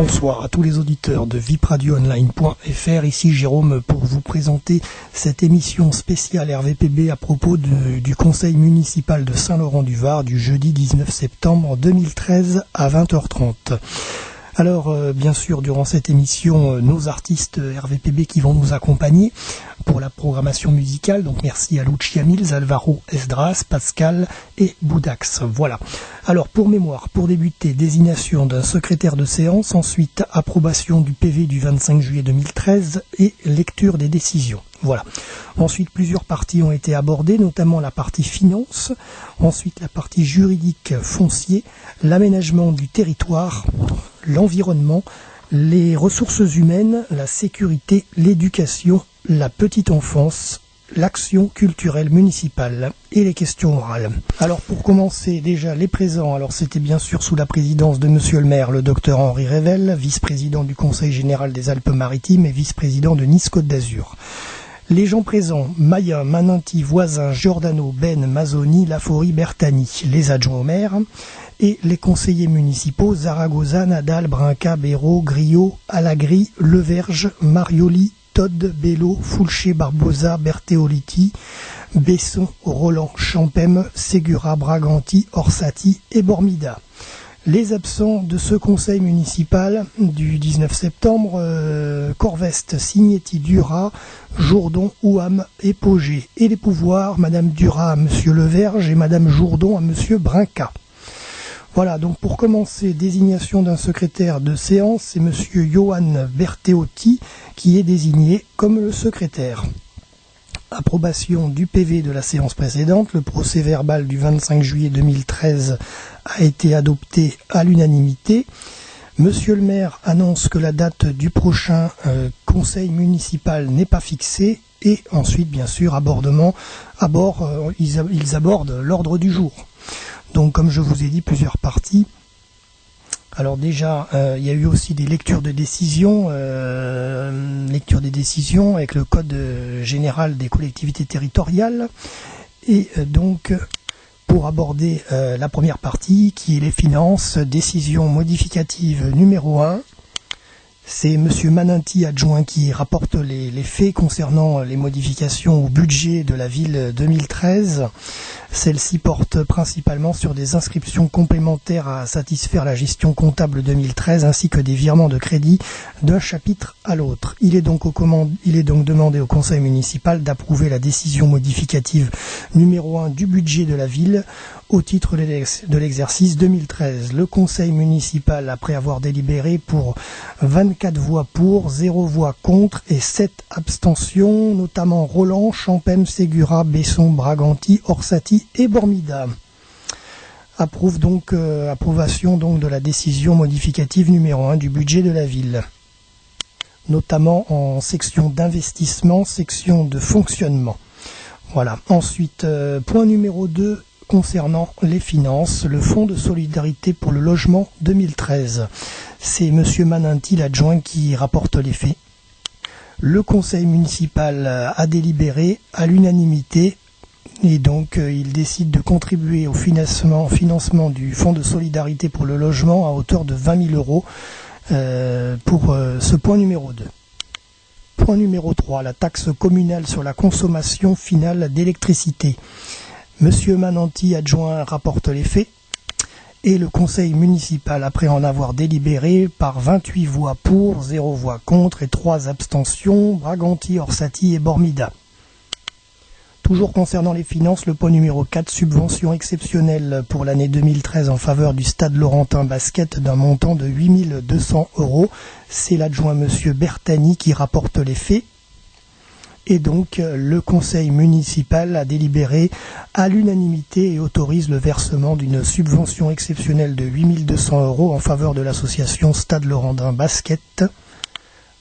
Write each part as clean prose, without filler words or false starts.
Bonsoir à tous les auditeurs de vipradioonline.fr, ici Jérôme pour vous présenter cette émission spéciale RVPB à propos du conseil municipal de Saint-Laurent-du-Var du jeudi 19 septembre 2013 à 20h30. Alors, bien sûr, durant cette émission, nos artistes RVPB qui vont nous accompagner pour la programmation musicale. Donc, merci à Lucia Mills, Alvaro Esdras, Pascal et Boudax. Voilà. Alors, pour mémoire, pour débuter, désignation d'un secrétaire de séance, ensuite approbation du PV du 25 juillet 2013 et lecture des décisions. Voilà. Ensuite, plusieurs parties ont été abordées, notamment la partie finance, ensuite la partie juridique foncier, l'aménagement du territoire, l'environnement, les ressources humaines, la sécurité, l'éducation, la petite enfance, l'action culturelle municipale et les questions orales. Alors pour commencer, déjà les présents, alors c'était bien sûr sous la présidence de Monsieur le maire, le docteur Henri Revel, vice-président du Conseil général des Alpes-Maritimes et vice-président de Nice-Côte d'Azur. Les gens présents, Maya, Maninti, Voisin, Giordano, Ben, Mazzoni, Laforie, Bertani, les adjoints au maire, et les conseillers municipaux, Zaragoza, Nadal, Brinca, Béraud, Griot, Alagri, Leverge, Marioli, Todd, Bello, Fulché, Barbosa, Berteoliti, Besson, Roland, Champem, Segura, Braganti, Orsati et Bormida. Les absents de ce conseil municipal du 19 septembre, Corveste, Signetti, Dura, Jourdon, Ouham et Pogé. Et les pouvoirs, Madame Dura à Monsieur Leverge et Madame Jourdon à Monsieur Brinca. Voilà, donc pour commencer, désignation d'un secrétaire de séance, c'est Monsieur Johan Berteotti qui est désigné comme le secrétaire. Approbation du PV de la séance précédente, le procès verbal du 25 juillet 2013 a été adopté à l'unanimité. Monsieur le maire annonce que la date du prochain conseil municipal n'est pas fixée et ensuite, bien sûr, ils abordent l'ordre du jour. Donc, comme je vous ai dit, plusieurs parties. Alors déjà, il y a eu aussi des lectures de décisions, avec le Code général des collectivités territoriales. Et donc, pour aborder la première partie, qui est les finances, décision modificative numéro 1, c'est M. Maninti, adjoint, qui rapporte les faits concernant les modifications au budget de la ville 2013. Celle-ci porte principalement sur des inscriptions complémentaires à satisfaire la gestion comptable 2013 ainsi que des virements de crédit d'un chapitre à l'autre. Il est donc demandé au conseil municipal d'approuver la décision modificative numéro 1 du budget de la ville au titre de l'exercice 2013. Le conseil municipal, après avoir délibéré pour 24 voix pour, 0 voix contre et 7 abstentions, notamment Roland, Champem, Segura, Besson, Braganti, Orsati et Bormida. Approbation donc de la décision modificative numéro 1 du budget de la ville, notamment en section d'investissement, section de fonctionnement. Voilà. Ensuite, point numéro 2, concernant les finances, le Fonds de solidarité pour le logement 2013. C'est M. Maninti, l'adjoint, qui rapporte les faits. Le conseil municipal a délibéré à l'unanimité et donc il décide de contribuer au financement du Fonds de solidarité pour le logement à hauteur de 20 000 euros pour ce point numéro 2. Point numéro 3, la taxe communale sur la consommation finale d'électricité. Monsieur Maninti, adjoint, rapporte les faits et le conseil municipal, après en avoir délibéré par 28 voix pour, 0 voix contre et 3 abstentions, Braganti, Orsati et Bormida. Toujours concernant les finances, le point numéro 4, subvention exceptionnelle pour l'année 2013 en faveur du Stade Laurentin Basket d'un montant de 8 200 euros. C'est l'adjoint Monsieur Bertani qui rapporte les faits. Et donc, le conseil municipal a délibéré à l'unanimité et autorise le versement d'une subvention exceptionnelle de 8 200 euros en faveur de l'association Stade Laurentin Basket.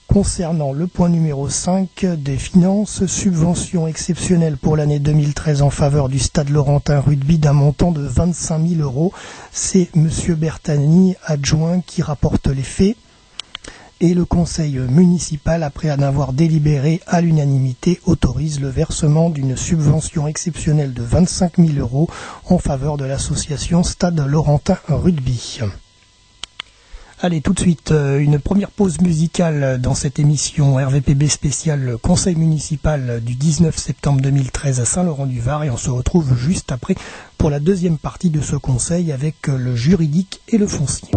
Concernant le point numéro 5 des finances, subvention exceptionnelle pour l'année 2013 en faveur du Stade Laurentin Rugby d'un montant de 25 000 euros. C'est M. Bertani, adjoint, qui rapporte les faits. Et le conseil municipal, après en avoir délibéré à l'unanimité, autorise le versement d'une subvention exceptionnelle de 25 000 euros en faveur de l'association Stade Laurentin Rugby. Allez, tout de suite, une première pause musicale dans cette émission RVPB spéciale Conseil municipal du 19 septembre 2013 à Saint-Laurent-du-Var, et on se retrouve juste après pour la deuxième partie de ce conseil avec le juridique et le foncier.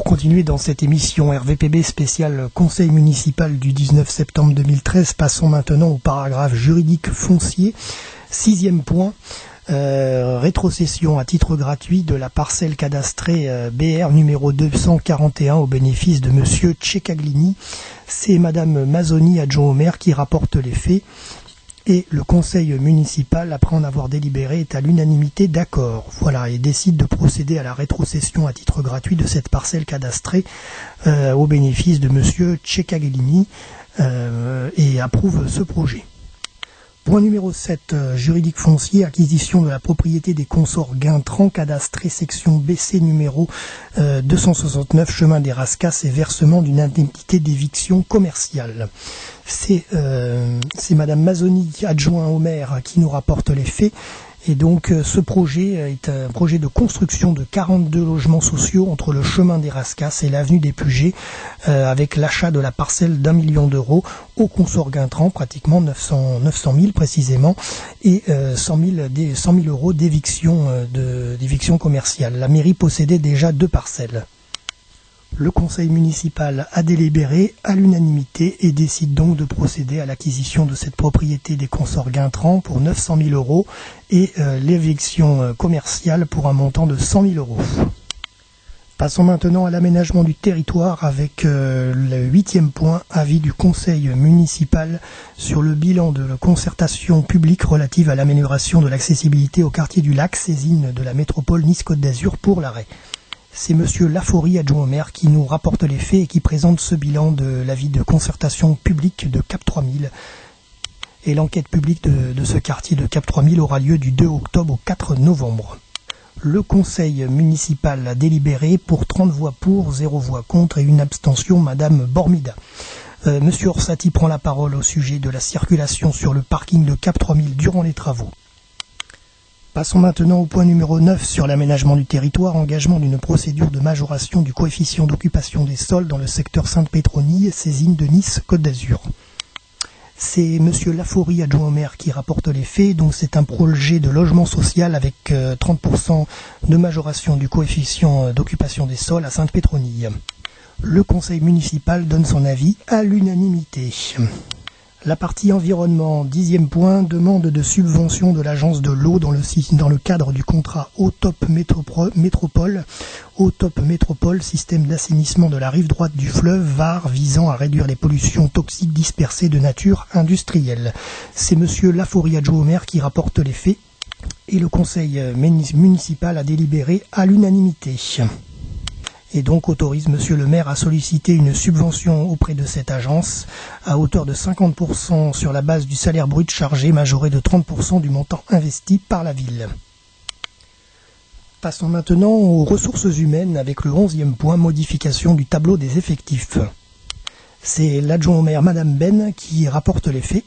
Continuer dans cette émission RVPB spéciale Conseil municipal du 19 septembre 2013. Passons maintenant au paragraphe juridique foncier. 6e point. Rétrocession à titre gratuit de la parcelle cadastrée BR numéro 241 au bénéfice de Monsieur Ceccaglini. C'est Madame Mazzoni, adjoint au maire, qui rapporte les faits. Et le conseil municipal, après en avoir délibéré, est à l'unanimité d'accord. Voilà, et décide de procéder à la rétrocession à titre gratuit de cette parcelle cadastrée au bénéfice de Monsieur Ceccaglini et approuve ce projet. Point numéro 7, juridique foncier, acquisition de la propriété des consorts Guintran, cadastré section BC numéro 269, chemin des Rascasses et versement d'une indemnité d'éviction commerciale. C'est Madame Mazzoni, adjoint au maire, qui nous rapporte les faits. Et donc ce projet est un projet de construction de 42 logements sociaux entre le chemin des Rascasses et l'avenue des Pugets, avec l'achat de la parcelle d'1 million d'euros au consort Guintran, pratiquement 900 000 précisément, et 100 000 euros d'éviction commerciale. La mairie possédait déjà 2 parcelles. Le conseil municipal a délibéré à l'unanimité et décide donc de procéder à l'acquisition de cette propriété des consorts Guintran pour 900 000 euros et l'éviction commerciale pour un montant de 100 000 euros. Passons maintenant à l'aménagement du territoire avec le 8e point, avis du conseil municipal sur le bilan de la concertation publique relative à l'amélioration de l'accessibilité au quartier du Lac, saisine de la métropole Nice-Côte d'Azur pour l'arrêt. C'est Monsieur Laforie, adjoint au maire, qui nous rapporte les faits et qui présente ce bilan de l'avis de concertation publique de Cap 3000. Et l'enquête publique de ce quartier de Cap 3000 aura lieu du 2 octobre au 4 novembre. Le conseil municipal a délibéré pour 30 voix pour, 0 voix contre et une abstention, Madame Bormida. Monsieur Orsatti prend la parole au sujet de la circulation sur le parking de Cap 3000 durant les travaux. Passons maintenant au point numéro 9 sur l'aménagement du territoire, engagement d'une procédure de majoration du coefficient d'occupation des sols dans le secteur Sainte-Pétronille, saisine de Nice, Côte d'Azur. C'est Monsieur Laforie, adjoint au maire, qui rapporte les faits. Donc c'est un projet de logement social avec 30% de majoration du coefficient d'occupation des sols à Sainte-Pétronille. Le conseil municipal donne son avis à l'unanimité. La partie environnement, 10e point, demande de subvention de l'agence de l'eau dans le cadre du contrat Eau-Top Métropole, Eau-Top Métropole, système d'assainissement de la rive droite du fleuve Var, visant à réduire les pollutions toxiques dispersées de nature industrielle. C'est Monsieur Laforie, adjoint au maire, qui rapporte les faits et le conseil municipal a délibéré à l'unanimité. Et donc autorise Monsieur le maire à solliciter une subvention auprès de cette agence à hauteur de 50% sur la base du salaire brut chargé, majoré de 30% du montant investi par la ville. Passons maintenant aux ressources humaines avec le 11e point, modification du tableau des effectifs. C'est l'adjoint au maire Madame Ben qui rapporte les faits.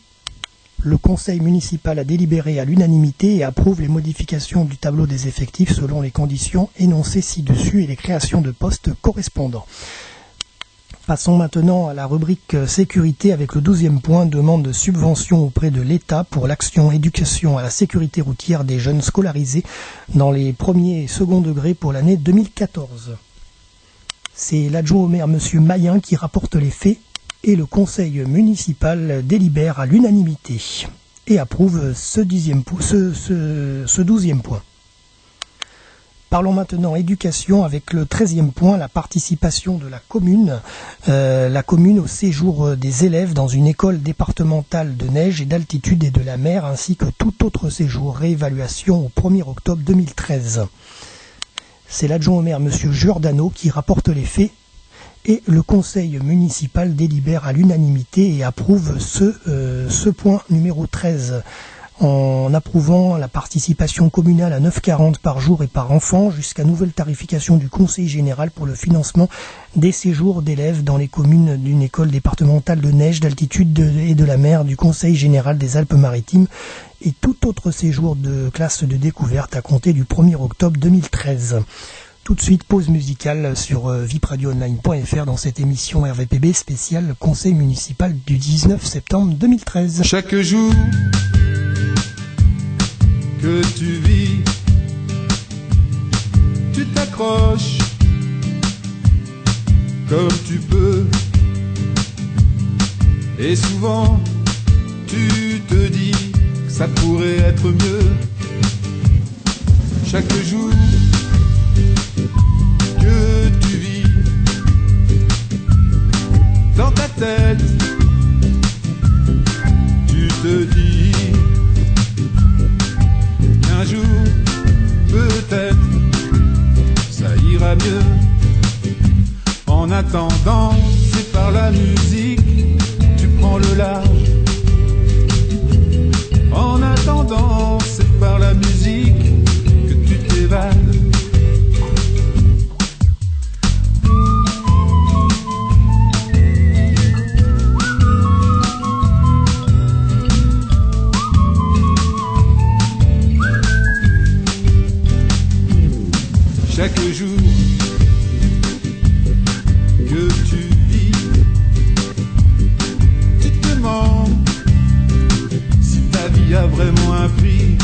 Le conseil municipal a délibéré à l'unanimité et approuve les modifications du tableau des effectifs selon les conditions énoncées ci-dessus et les créations de postes correspondants. Passons maintenant à la rubrique sécurité avec le 12e point, demande de subvention auprès de l'État pour l'action éducation à la sécurité routière des jeunes scolarisés dans les premiers et second degrés pour l'année 2014. C'est l'adjoint au maire Monsieur Mayen qui rapporte les faits. Et le conseil municipal délibère à l'unanimité et approuve ce 12e point. Parlons maintenant éducation avec le 13e point, la participation de la commune au séjour des élèves dans une école départementale de neige et d'altitude et de la mer, ainsi que tout autre séjour, réévaluation au 1er octobre 2013. C'est l'adjoint au maire Monsieur Giordano qui rapporte les faits. Et le conseil municipal délibère à l'unanimité et approuve ce point numéro 13 en approuvant la participation communale à 9,40 par jour et par enfant jusqu'à nouvelle tarification du conseil général pour le financement des séjours d'élèves dans les communes d'une école départementale de neige, d'altitude et de la mer du conseil général des Alpes-Maritimes et tout autre séjour de classe de découverte à compter du 1er octobre 2013. Tout de suite, pause musicale sur vipradioonline.fr dans cette émission RVPB spéciale Conseil municipal du 19 septembre 2013. Chaque jour que tu vis, tu t'accroches comme tu peux. Et souvent, tu te dis que ça pourrait être mieux. chaque jour que tu vis dans ta tête, tu te dis qu'un jour, peut-être, ça ira mieux. En attendant, c'est par la musique, tu prends le large. En attendant, c'est par la musique que tu t'évades. Chaque jour que tu vis, tu te demandes si ta vie a vraiment un prix.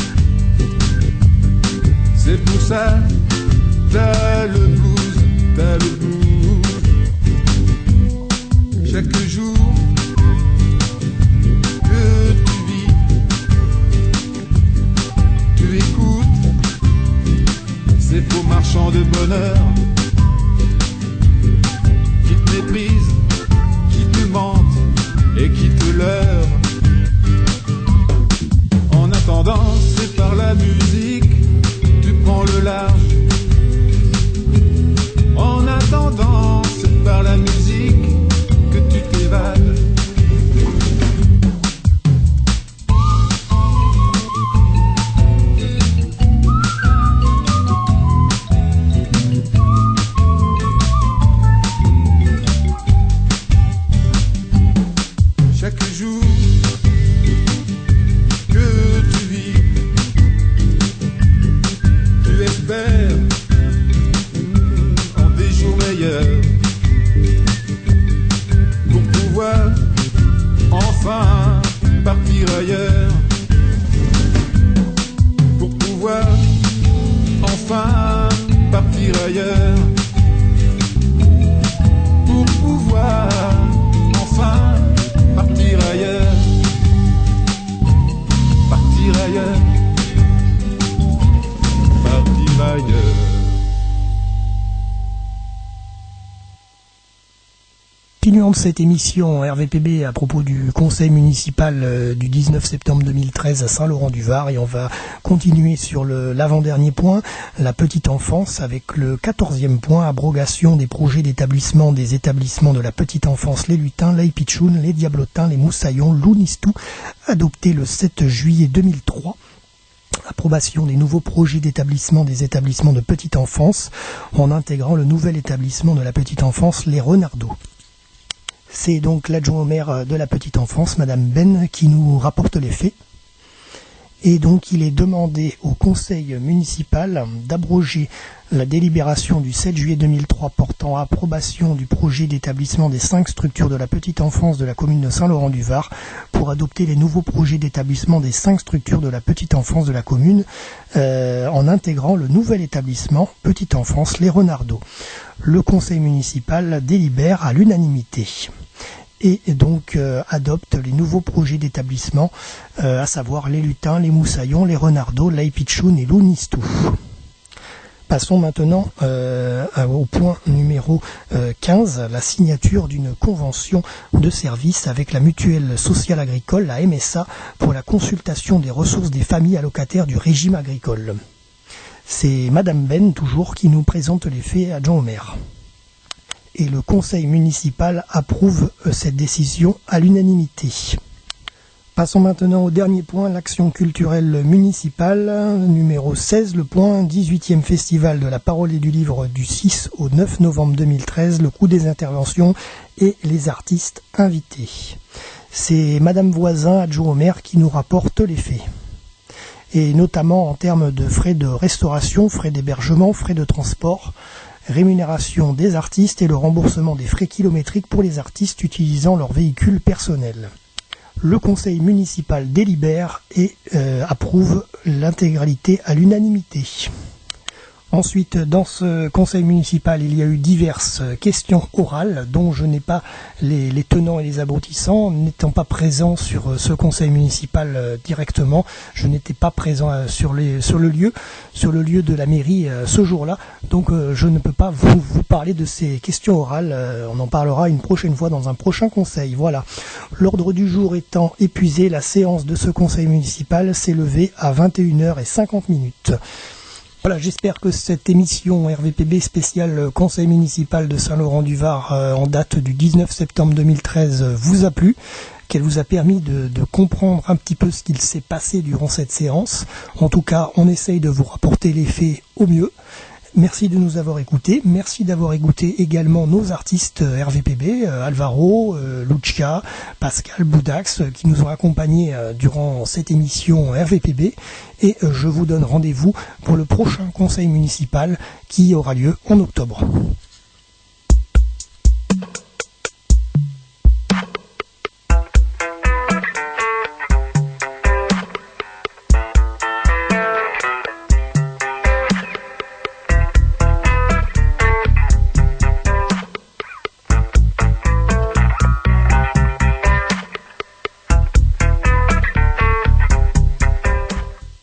C'est pour ça t'as le blues, t'as le blues. Chaque jour que tu vis, tu écoutes ces faux marchands de bonheur qui te méprisent, qui te mentent et qui te leurrent. En attendant, c'est par la musique, tu prends le large. En attendant, c'est par la musique que tu t'évades. Chaque jour que tu vis, tu espères en des jours meilleurs pour pouvoir enfin partir ailleurs, pour pouvoir enfin partir ailleurs, pour pouvoir enfin partir ailleurs, partir ailleurs, partir ailleurs. Continuons de cette émission RVPB à propos du conseil municipal du 19 septembre 2013 à Saint-Laurent-du-Var, et on va continuer sur l'avant-dernier point, la petite enfance, avec le 14e point, abrogation des projets d'établissement des établissements de la petite enfance, les Lutins, les Pitchounes, les Diablotins, les Moussaillons, l'Ounistou, adopté le 7 juillet 2003. Approbation des nouveaux projets d'établissement des établissements de petite enfance en intégrant le nouvel établissement de la petite enfance, les Renardeaux. C'est donc l'adjoint au maire de la petite enfance, Madame Ben, qui nous rapporte les faits. Et donc il est demandé au conseil municipal d'abroger la délibération du 7 juillet 2003 portant approbation du projet d'établissement des 5 structures de la petite enfance de la commune de Saint-Laurent-du-Var pour adopter les nouveaux projets d'établissement des 5 structures de la petite enfance de la commune en intégrant le nouvel établissement petite enfance, les Renardeaux. Le conseil municipal délibère à l'unanimité et donc adopte les nouveaux projets d'établissement, à savoir les Lutins, les Moussaillons, les Renardeaux, l'Aipitchoun et l'Ounistou. Passons maintenant au point numéro 15, la signature d'une convention de service avec la mutuelle sociale agricole, la MSA, pour la consultation des ressources des familles allocataires du régime agricole. C'est Madame Ben, toujours, qui nous présente les faits adjoint au maire. Et le conseil municipal approuve cette décision à l'unanimité. Passons maintenant au dernier point, l'action culturelle municipale, numéro 16, le point 18e festival de la parole et du livre du 6 au 9 novembre 2013, le coût des interventions et les artistes invités. C'est Madame Voisin, adjoint au maire, qui nous rapporte les faits. Et notamment en termes de frais de restauration, frais d'hébergement, frais de transport, rémunération des artistes et le remboursement des frais kilométriques pour les artistes utilisant leur véhicule personnel. Le conseil municipal délibère et approuve l'intégralité à l'unanimité. Ensuite, dans ce conseil municipal, il y a eu diverses questions orales dont je n'ai pas les tenants et les aboutissants. N'étant pas présent sur ce conseil municipal directement, je n'étais pas présent sur le lieu de la mairie ce jour-là. Donc je ne peux pas vous parler de ces questions orales. On en parlera une prochaine fois dans un prochain conseil. Voilà. L'ordre du jour étant épuisé, la séance de ce conseil municipal s'est levée à 21h50. Voilà, j'espère que cette émission RVPB spéciale Conseil municipal de Saint-Laurent-du-Var en date du 19 septembre 2013 vous a plu, qu'elle vous a permis de comprendre un petit peu ce qu'il s'est passé durant cette séance. En tout cas, on essaye de vous rapporter les faits au mieux. Merci de nous avoir écoutés. Merci d'avoir écouté également nos artistes RVPB, Alvaro, Lucia, Pascal, Boudax, qui nous ont accompagnés durant cette émission RVPB. Et je vous donne rendez-vous pour le prochain conseil municipal qui aura lieu en octobre.